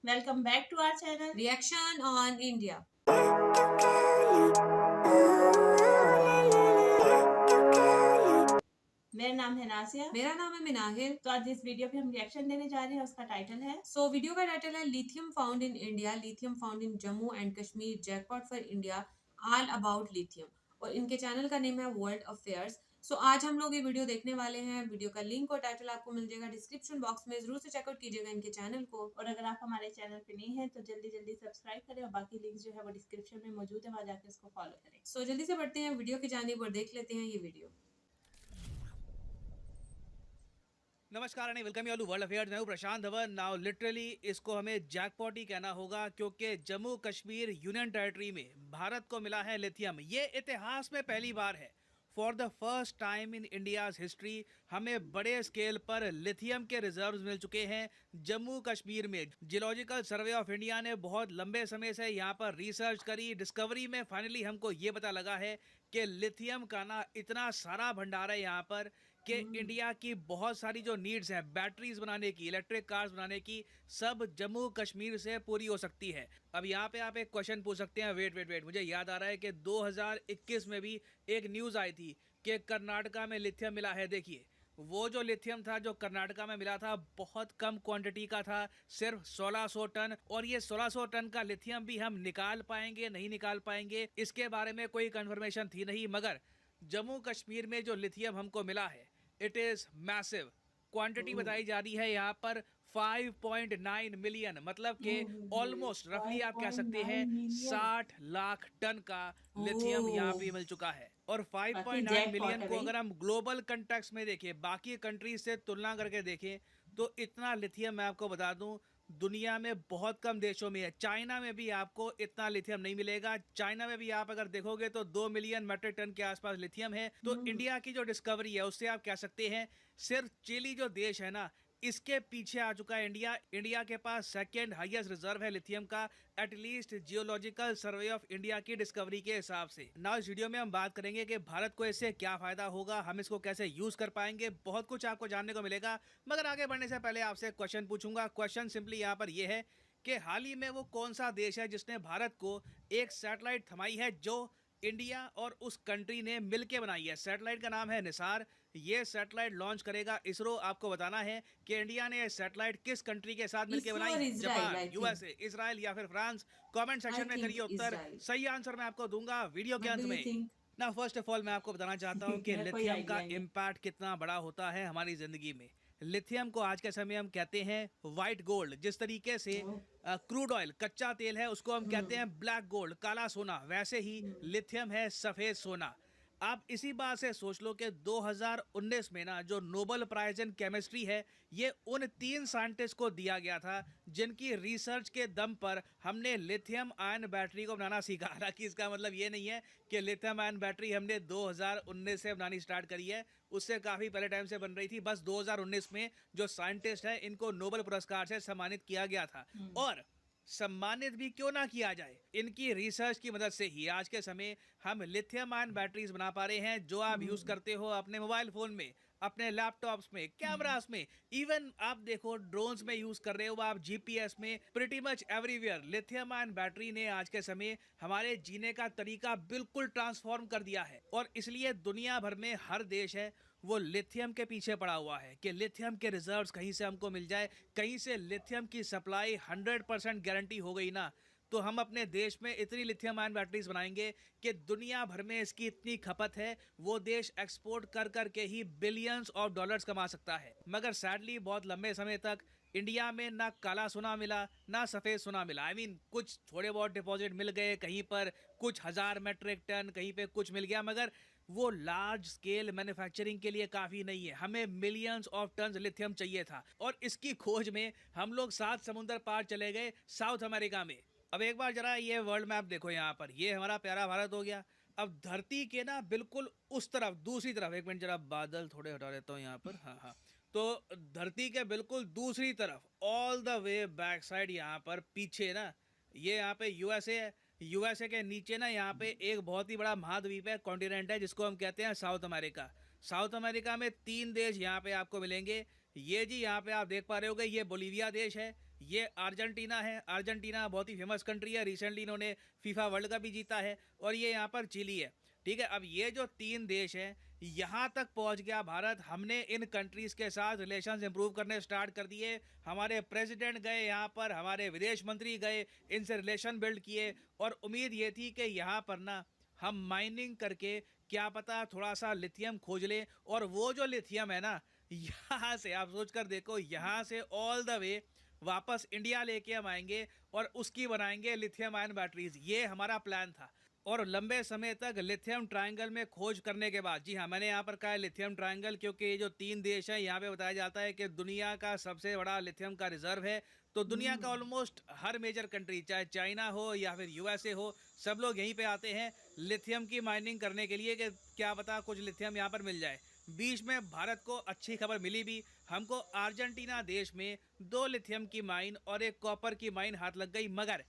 Welcome back to our channel. Reaction on India. मेरा नाम है नासिया। मेरा नाम है मिनाहिल। तो आज जिस वीडियो पे हम रिएक्शन देने जा रहे हैं उसका टाइटल है वीडियो का टाइटल है lithium found in India, lithium found in Jammu and Kashmir, jackpot for India, all about lithium. और इनके चैनल का नेम है वर्ल्ड अफेयर्स। आज हम लोग ये वीडियो देखने वाले हैं। वीडियो का लिंक और टाइटल आपको मिल जाएगा डिस्क्रिप्शन बॉक्स में, जरूर से चेकआउट कीजिएगा इनके चैनल को। और अगर आप हमारे चैनल पे नहीं है तो जल्दी जल्दी सब्सक्राइब करें और बाकी लिंक जो है वो डिस्क्रिप्शन में मौजूद है, वहां जाकर इसको फॉलो करें। जल्दी से बढ़ते हैं वीडियो की जानिब और देख लेते हैं ये वीडियो। नमस्कार and welcome you all to world affairs. मैं हूं प्रशांत धवन। नाउ लिटरली इसको हमें जैकपॉट ही कहना होगा, क्योंकि जम्मू कश्मीर यूनियन टेरिटरी में भारत को मिला है लिथियम। ये इतिहास में पहली बार है। For the first time in India's history हमें बड़े स्केल पर लिथियम के रिजर्व्स मिल चुके हैं जम्मू कश्मीर में। जियोलॉजिकल सर्वे ऑफ इंडिया ने बहुत लंबे समय से यहाँ पर रिसर्च करी। डिस्कवरी में फाइनली हमको ये पता लगा है कि लिथियम का ना इतना सारा भंडार है यहाँ पर कि इंडिया की बहुत सारी जो नीड्स हैं बैटरीज बनाने की, इलेक्ट्रिक कार्स बनाने की, सब जम्मू कश्मीर से पूरी हो सकती है। अब यहाँ पे आप एक क्वेश्चन पूछ सकते हैं, वेट वेट वेट, मुझे याद आ रहा है कि 2021 में भी एक न्यूज़ आई थी कि कर्नाटका में लिथियम मिला है। देखिए वो जो लिथियम था जो कर्नाटका में मिला था बहुत कम क्वांटिटी का था, सिर्फ 1600 टन। और ये 1600 टन का लिथियम भी हम निकाल पाएंगे नहीं निकाल पाएंगे इसके बारे में कोई कंफर्मेशन थी नहीं, मगर जम्मू कश्मीर में जो लिथियम हमको मिला है इट इज मैसिव। क्वांटिटी बताई जा रही है यहाँ पर 5.9 मिलियन, मतलब कि ऑलमोस्ट रफली आप कह सकते हैं 60 लाख टन का लिथियम यहाँ पे मिल चुका है। और 5.9 मिलियन को अगर हम ग्लोबल कंटेक्स्ट में देखें, बाकी कंट्रीज से तुलना करके देखें, तो इतना लिथियम मैं आपको बता दूं दुनिया में बहुत कम देशों में है। चाइना में भी आपको इतना लिथियम नहीं मिलेगा। चाइना में भी आप अगर देखोगे तो 2 मिलियन मेट्रिक टन के आसपास लिथियम है। तो इंडिया की जो डिस्कवरी है उससे आप कह सकते हैं सिर्फ चिली जो देश है ना इसके पीछे आ चुका है इंडिया। इंडिया के पास सेकेंड हाईएस्ट रिजर्व है लिथियम का, at least geological survey of India की डिस्कवरी के हिसाब से। ना इस वीडियो में हम बात करेंगे कि भारत को इससे क्या फायदा होगा, हम इसको कैसे यूज कर पाएंगे, बहुत कुछ आपको जानने को मिलेगा। मगर आगे बढ़ने से पहले आपसे क्वेश्चन पूछूंगा। क्वेश्चन सिंपली यहाँ पर यह है कि हाल ही में वो कौन सा देश है जिसने भारत को एक सैटेलाइट थमाई है जो इंडिया और उस कंट्री ने मिलकर बनाई है। सैटेलाइट का नाम है निसार। ये सैटेलाइट लॉन्च करेगा इसरो। आपको बताना है कि इंडिया ने सैटेलाइट किस कंट्री के साथ मिलकर बनाई है, जापान, यूएसए, इजराइल या फिर फ्रांस। कमेंट सेक्शन में करिए उत्तर, सही आंसर मैं आपको दूंगा वीडियो के अंत में। ना फर्स्ट ऑफ ऑल मैं आपको बताना चाहता हूँ कि लिथियम का इम्पैक्ट कितना बड़ा होता है हमारी जिंदगी में। लिथियम को आज के समय हम कहते हैं व्हाइट गोल्ड। जिस तरीके से क्रूड ऑयल कच्चा तेल है उसको हम कहते हैं ब्लैक गोल्ड, काला सोना, वैसे ही लिथियम है सफेद सोना। आप इसी बात से सोच लो कि 2019 में ना जो नोबेल प्राइज इन केमिस्ट्री है ये उन 3 साइंटिस्ट को दिया गया था जिनकी रिसर्च के दम पर हमने लिथियम आयन बैटरी को बनाना सीखा। हालांकि इसका मतलब ये नहीं है कि लिथियम आयन बैटरी हमने 2019 से बनानी स्टार्ट करी है, उससे काफ़ी पहले टाइम से बन रही थी। बस 2019 में जो साइंटिस्ट है इनको नोबेल पुरस्कार से सम्मानित किया गया था। और सम्मानित भी क्यों ना किया जाए, इनकी रिसर्च की मदद से ही आज के समय हम लिथियम आयन बैटरीज बना पा रहे हैं जो आप यूज करते हो अपने मोबाइल फोन में, अपने लैपटॉप्स में, कैमरास में, इवन आप देखो ड्रोन्स में यूज कर रहे हो आप, जीपीएस में, pretty much everywhere. Lithium ion battery ने आज के समय हमारे जीने का तरीका बिल्कुल ट्रांसफॉर्म कर दिया है। और इसलिए दुनिया भर में हर देश है वो लिथियम के पीछे पड़ा हुआ है कि लिथियम के रिजर्व्स कहीं से हमको मिल जाए। कहीं से लिथियम की सप्लाई 100% गारंटी हो गई ना तो हम अपने देश में इतनी लिथियम आयन बैटरीज बनाएंगे कि दुनिया भर में इसकी इतनी खपत है वो देश एक्सपोर्ट कर करके ही बिलियंस ऑफ डॉलर्स कमा सकता है। मगर सैडली बहुत लंबे समय तक इंडिया में ना काला सोना मिला ना सफ़ेद सोना मिला। आई मीन कुछ थोड़े बहुत डिपॉजिट मिल गए कहीं पर, कुछ हज़ार मेट्रिक टन कहीं पे कुछ मिल गया, मगर वो लार्ज स्केल मैन्युफैक्चरिंग के लिए काफ़ी नहीं है। हमें मिलियंस ऑफ टन लिथियम चाहिए था और इसकी खोज में हम लोग 7 समुंदर पार चले गए साउथ अमेरिका में। अब एक बार जरा ये वर्ल्ड मैप देखो, यहाँ पर ये हमारा प्यारा भारत हो गया। अब धरती के ना बिल्कुल उस तरफ दूसरी तरफ, एक मिनट जरा बादल थोड़े हटा देता हूँ यहाँ पर, हाँ हाँ, तो धरती के बिल्कुल दूसरी तरफ all the way back side यहाँ पर पीछे ना ये यहाँ पे यूएसए है। यूएसए के नीचे ना यहाँ पे एक बहुत ही बड़ा महाद्वीप है, कॉन्टिनेंट है, जिसको हम कहते हैं साउथ अमेरिका। साउथ अमेरिका में 3 देश यहाँ पे आपको मिलेंगे। ये जी यहाँ पे आप देख पा रहे होगे ये बोलीविया देश है, ये अर्जेंटीना है। अर्जेंटीना बहुत ही फेमस कंट्री है, रिसेंटली इन्होंने फीफा वर्ल्ड कप भी जीता है। और ये यहाँ पर चिली है, ठीक है। अब ये जो 3 देश हैं, यहाँ तक पहुँच गया भारत। हमने इन कंट्रीज़ के साथ रिलेशंस इंप्रूव करने स्टार्ट कर दिए। हमारे प्रेसिडेंट गए यहाँ पर, हमारे विदेश मंत्री गए, इनसे रिलेशन बिल्ड किए। और उम्मीद ये थी कि यहाँ पर ना हम माइनिंग करके क्या पता थोड़ा सा लिथियम खोज लें। और वो जो लिथियम है ना, यहाँ से आप सोच कर देखो, यहाँ से ऑल द वे वापस इंडिया लेके हम आएंगे और उसकी बनाएंगे लिथियम आयन बैटरीज। ये हमारा प्लान था। और लंबे समय तक लिथियम ट्रायंगल में खोज करने के बाद, जी हाँ, मैंने यहाँ पर कहा है लिथियम ट्रायंगल, क्योंकि ये जो 3 देश हैं, यहाँ पे बताया जाता है कि दुनिया का सबसे बड़ा लिथियम का रिजर्व है। तो दुनिया का ऑलमोस्ट हर मेजर कंट्री, चाहे चाइना हो या फिर यूएसए हो, सब लोग यहीं पे आते हैं लिथियम की माइनिंग करने के लिए कि क्या पता कुछ लिथियम यहाँ पर मिल जाए। बीच में भारत को अच्छी खबर मिली भी, हमको अर्जेंटीना देश में 2 लिथियम की माइन और 1 कॉपर की माइन हाथ लग गई। मगर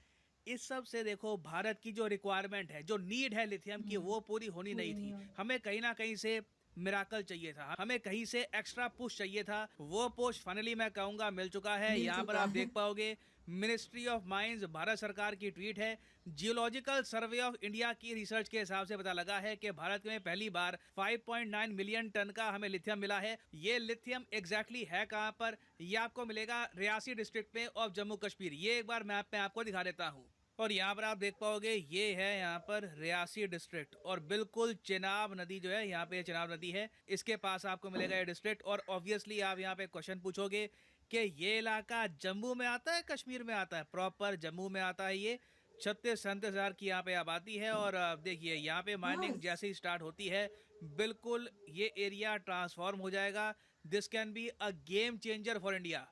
इस सब से देखो, भारत की जो रिक्वायरमेंट है, जो नीड है लिथियम की, वो पूरी होनी नहीं थी। हमें कहीं ना कहीं से मिराकल चाहिए था, हमें कहीं से एक्स्ट्रा पुश चाहिए था। वो पुश फाइनली मैं कहूँगा मिल चुका है। यहाँ पर आप देख पाओगे मिनिस्ट्री ऑफ माइंस, भारत सरकार की ट्वीट है। जियोलॉजिकल सर्वे ऑफ इंडिया की रिसर्च के हिसाब से पता लगा है कि भारत में पहली बार 5.9 मिलियन टन का हमें लिथियम मिला है। ये लिथियम एग्जैक्टली है कहाँ पर, ये आपको मिलेगा रियासी डिस्ट्रिक्ट में ऑफ जम्मू कश्मीर। ये एक बार मैप में आपको दिखा देता हूँ। और यहाँ पर आप देख पाओगे, ये है यहाँ पर रियासी डिस्ट्रिक्ट, और बिल्कुल चिनाब नदी जो है, यहाँ पे चिनाब नदी है, इसके पास आपको मिलेगा ये डिस्ट्रिक्ट। और ऑब्वियसली आप यहाँ पे क्वेश्चन पूछोगे कि ये इलाका जम्मू में आता है कश्मीर में आता है? प्रॉपर जम्मू में आता है। ये 36-37 हज़ार की यहाँ पे आबादी है। और देखिए यहाँ पे माइनिंग जैसे ही स्टार्ट होती है, बिल्कुल ये एरिया ट्रांसफॉर्म हो जाएगा। This can be a game changer for India.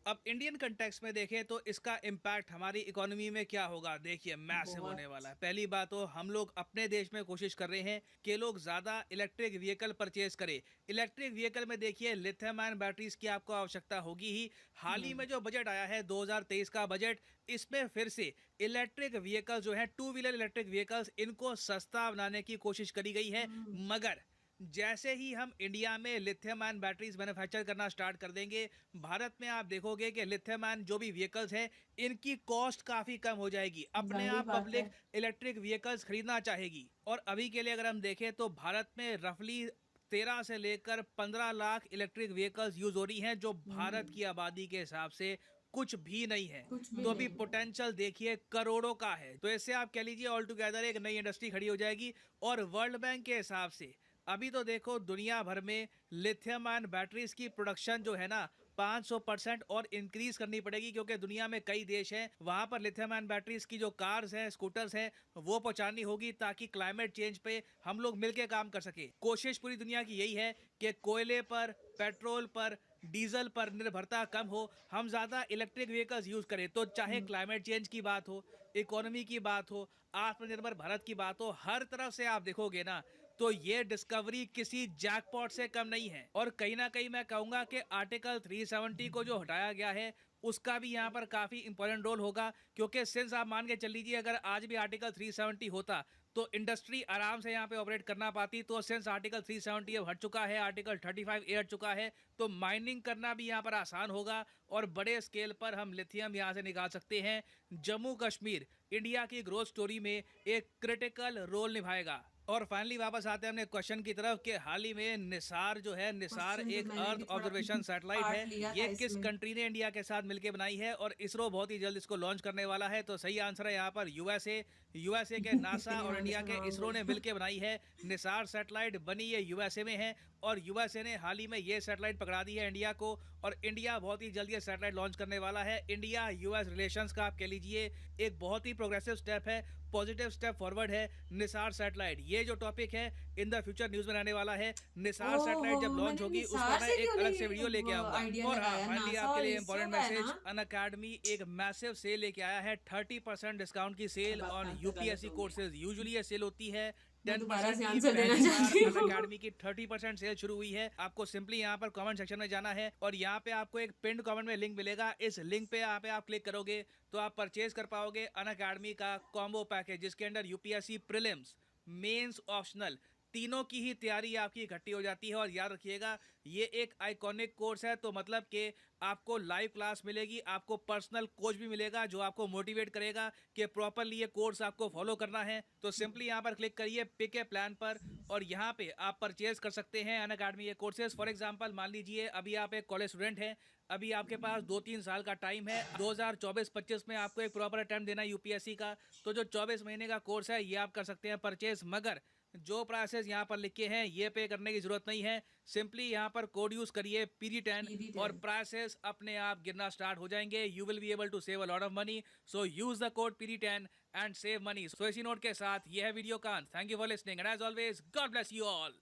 अब इंडियन कंटेक्स्ट में देखें तो इसका इम्पैक्ट हमारी इकोनॉमी में क्या होगा, देखिए मैसिव होने वाला है। पहली बात तो हम लोग अपने देश में कोशिश कर रहे हैं कि लोग ज़्यादा इलेक्ट्रिक व्हीकल परचेज करें। इलेक्ट्रिक व्हीकल में देखिए लिथियम आयन बैटरीज की आपको आवश्यकता होगी ही। हाल ही में जो बजट आया है 2023 का बजट, इसमें फिर से इलेक्ट्रिक व्हीकल जो है, 2 व्हीलर इलेक्ट्रिक व्हीकल्स, इनको सस्ता बनाने की कोशिश करी गई है। मगर जैसे ही हम इंडिया में लिथियम आयन बैटरीज मैन्युफैक्चर करना स्टार्ट कर देंगे, भारत में आप देखोगे कि लिथियम आयन जो भी व्हीकल्स हैं, इनकी कॉस्ट काफ़ी कम हो जाएगी। अपने आप पब्लिक इलेक्ट्रिक व्हीकल्स खरीदना चाहेगी। और अभी के लिए अगर हम देखें तो भारत में रफली 13 से लेकर 15 लाख इलेक्ट्रिक व्हीकल्स यूज हो रही हैं, जो भारत की आबादी के हिसाब से कुछ भी नहीं है। तो अभी पोटेंशियल देखिए करोड़ों का है। तो इससे आप कह लीजिए ऑल टुगेदर एक नई इंडस्ट्री खड़ी हो जाएगी। और वर्ल्ड बैंक के हिसाब से अभी तो देखो दुनिया भर में लिथियम आयन बैटरीज की प्रोडक्शन जो है ना, 500% और इंक्रीज करनी पड़ेगी, क्योंकि दुनिया में कई देश हैं, वहां पर लिथियम आयन बैटरीज की जो कार्स हैं, स्कूटर्स हैं, वो पहुंचानी होगी, ताकि क्लाइमेट चेंज पे हम लोग मिलकर काम कर सके। कोशिश पूरी दुनिया की यही है कि कोयले पर, पेट्रोल पर, डीजल पर निर्भरता कम हो, हम ज़्यादा इलेक्ट्रिक व्हीकल्स यूज़ करें। तो चाहे क्लाइमेट चेंज की बात हो, इकोनॉमी की बात हो, आत्मनिर्भर भारत की बात हो, हर तरफ से आप देखोगे ना, तो ये डिस्कवरी किसी जैकपॉट से कम नहीं है। और कहीं ना कहीं मैं कहूँगा कि आर्टिकल 370 को जो हटाया गया है, उसका भी यहाँ पर काफ़ी इंपॉर्टेंट रोल होगा। क्योंकि सिंस आप मान के चल लीजिए, अगर आज भी आर्टिकल 370 होता तो इंडस्ट्री आराम से यहाँ पे ऑपरेट करना पाती। तो सिंस आर्टिकल 370 अब हट चुका है, आर्टिकल 35A हट चुका है, तो माइनिंग करना भी यहाँ पर आसान होगा और बड़े स्केल पर हम लिथियम यहाँ से निकाल सकते हैं। जम्मू कश्मीर इंडिया की ग्रोथ स्टोरी में एक क्रिटिकल रोल निभाएगा। और फाइनली वापस आते हैं अपने क्वेश्चन की तरफ कि हाल ही में निसार जो है, निसार एक अर्थ ऑब्जर्वेशन सैटेलाइट है, ये किस कंट्री ने इंडिया के साथ मिलकर बनाई है, और इसरो बहुत ही जल्द इसको लॉन्च करने वाला है। तो सही आंसर है यहाँ पर यूएसए के नासा और इंडिया के इसरो ने मिलकर बनाई है निसार सैटेलाइट। बनी ये यूएसए में है, और यूएसए ने हाल ही में ये सैटेलाइट पकड़ा दी है इंडिया को, और इंडिया बहुत ही जल्द ये सैटेलाइट लॉन्च करने वाला है। इंडिया यूएस रिलेशंस का आप कह लीजिए एक बहुत ही प्रोग्रेसिव स्टेप है, पॉजिटिव स्टेप फॉरवर्ड है निसार सैटेलाइट। ये जो टॉपिक है इन द फ्यूचर न्यूज में रहने वाला है। निसार सैटेलाइट जब लॉन्च होगी उसका मैं एक अलग से वीडियो लेके आऊंगा। और हाँ, फाइनली आपके लिए इंपॉर्टेंट मैसेज, अनअकैडमी एक मैसिव सेल लेके आया है, 30% डिस्काउंट की sale on UPSC courses. Usually ये सेल होती है 10% अनअकैडमी की 30% सेल शुरू हुई है। आपको सिंपली यहाँ पर कमेंट सेक्शन में जाना है, और यहाँ पे आपको एक पिन्ड कमेंट में लिंक मिलेगा। इस लिंक पे आप क्लिक करोगे तो आप परचेज कर पाओगे अनअकैडमी का कॉम्बो पैकेज, जिसके अंदर यूपीएससी प्रीलिम्स, मेंस ऑप्शनल तीनों की ही तैयारी आपकी इकट्ठी हो जाती है। और याद रखिएगा, ये एक आइकॉनिक कोर्स है, तो मतलब कि आपको लाइव क्लास मिलेगी, आपको पर्सनल कोच भी मिलेगा जो आपको मोटिवेट करेगा कि प्रॉपरली ये कोर्स आपको फॉलो करना है। तो सिंपली यहाँ पर क्लिक करिए पिक ए प्लान पर, और यहाँ पे आप परचेज कर सकते हैं अनअकैडमी ये कोर्सेज। फॉर एग्जांपल मान लीजिए अभी आप एक कॉलेज स्टूडेंट हैं, अभी आपके पास 2-3 साल का टाइम है, 2024-25 में आपको एक प्रॉपर अटेम्प्ट देना है यूपीएससी का, तो जो 24 महीने का कोर्स है ये आप कर सकते हैं परचेज। मगर जो प्राइसेस यहाँ पर लिखे हैं ये पे करने की जरूरत नहीं है, सिंपली यहाँ पर कोड यूज करिए PD10 और प्राइसेस अपने आप गिरना स्टार्ट हो जाएंगे। You will be able to save a lot of money, so use the code PD10 and save money. So इसी नोट के साथ यह है वीडियो का। Thank you for listening and as always God bless you all.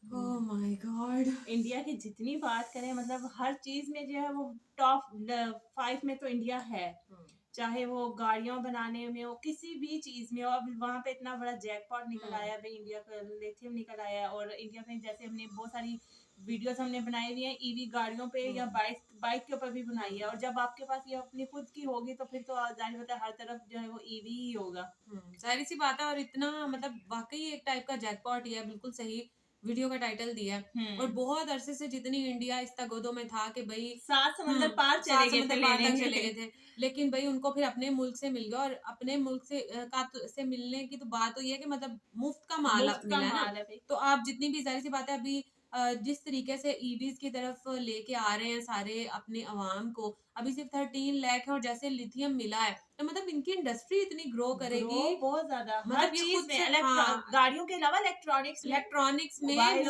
Oh my God. India की जितनी बात करें, मतलब हर चीज में जो है वो टॉप 5 में तो इंडिया है। चाहे वो गाड़ियां बनाने में हो, किसी भी चीज में हो। अब वहाँ पे इतना बड़ा जैकपॉट निकल आया भाई, इंडिया का लिथियम निकल आया। और इंडिया में जैसे हमने बहुत सारी वीडियोस हमने बनाई हुई है ईवी गाड़ियों पे या बाइक के ऊपर भी बनाई है। और जब आपके पास ये अपनी खुद की होगी तो फिर तो जाहिर होता है हर तरफ जो है वो ईवी ही होगा। सारी सी बात है। और इतना मतलब वाकई एक टाइप का जैकपॉट ही है, बिल्कुल सही वीडियो का टाइटल दिया है। और बहुत अरसे से जितनी इंडिया इस तगोदों में था कि भाई 7 समंदर पार चले गए थे लेने के चले गए थे, लेकिन भाई उनको फिर अपने मुल्क से मिल गया। और अपने मुल्क से से मिलने की तो बात तो ये है कि मतलब मुफ्त का माल मिला है ना। तो आप जितनी भी जाहिर सी बात है अभी जिस तरीके से ईवीज की तरफ लेके आ रहे हैं सारे अपने अवाम को, अभी सिर्फ 13 लाख है और जैसे लिथियम मिला है तो मतलब इनकी इंडस्ट्री इतनी ग्रो करेगी बहुत ज्यादा। मतलब हर ये चीज खुद में से गाड़ियों के अलावा इलेक्ट्रॉनिक्स में मोबाइल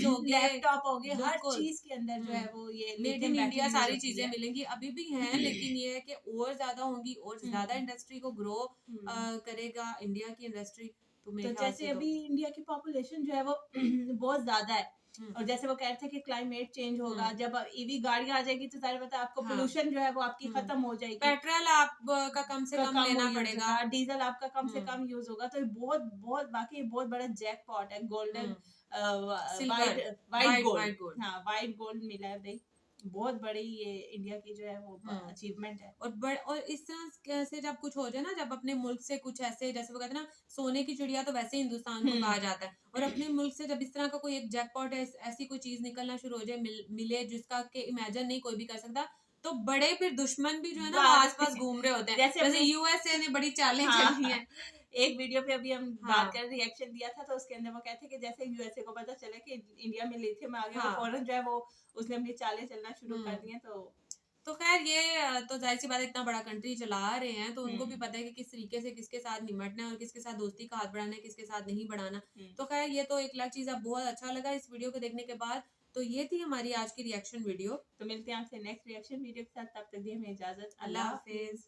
हो गए, लैपटॉप हो गए, हर बिल्कुल। चीज के अंदर जो है वो ये मेड इन इंडिया सारी चीजें मिलेंगी, अभी भी हैं, लेकिन ये है कि और ज्यादा होंगी और ज्यादा इंडस्ट्री को ग्रो करेगा इंडिया की इंडस्ट्री। तो जैसे अभी इंडिया की पॉपुलेशन जो है वो बहुत ज्यादा है। और जैसे वो कह रहे थे कि क्लाइमेट चेंज होगा, जब ईवी गाड़ी आ जाएगी तो सारे पता आपको पोल्यूशन जो है वो आपकी खत्म हो जाएगी। पेट्रोल आपका कम से कम लेना पड़ेगा, डीजल आपका कम से कम यूज होगा। तो बहुत बहुत बाकी बहुत बड़ा जैकपॉट है। गोल्डन वाइट गोल्ड, हाँ वाइट गोल्ड मिला है भाई। बहुत बड़ी ये इंडिया की जो है वो अचीवमेंट है। और इस तरह से जब कुछ हो जाए ना, जब अपने मुल्क से कुछ ऐसे, जैसे वो कहते हैं ना सोने की चिड़िया, तो वैसे हिंदुस्तान को कहा जाता है। और अपने मुल्क से जब इस तरह का कोई एक जैकपॉट ऐसी कोई चीज निकलना शुरू हो जाए, मिले जिसका के इमेजिन नहीं कोई भी कर सकता, तो बड़े फिर दुश्मन भी जो है ना आसपास घूम रहे होते हैं। जैसे यूएसए ने बड़ी चालें चली हैं। एक वीडियो पे अभी हम बात कर रिएक्शन दिया था, तो उसके अंदर वो कहते हैं कि जैसे यूएसए को पता चला कि इंडिया में लिथियम आ गया, तो फौरन जो है वो उसने अपनी चालें चलना शुरू कर दी हैं। तो खैर ये तो जाहिर सी बात है, इतना बड़ा कंट्री चला रहे हैं तो उनको भी पता है कि किस तरीके से किसके साथ निमटना है और किसके साथ दोस्ती का हाथ बढ़ाना है, किसके साथ नहीं बढ़ाना। तो खैर ये तो एक अलग चीज है। बहुत अच्छा लगा इस वीडियो को देखने के बाद। तो ये थी हमारी आज की रिएक्शन वीडियो। तो मिलते हैं आपसे नेक्स्ट रिएक्शन वीडियो के साथ, तब तक दी हमें इजाजत। अल्लाह हाफिज।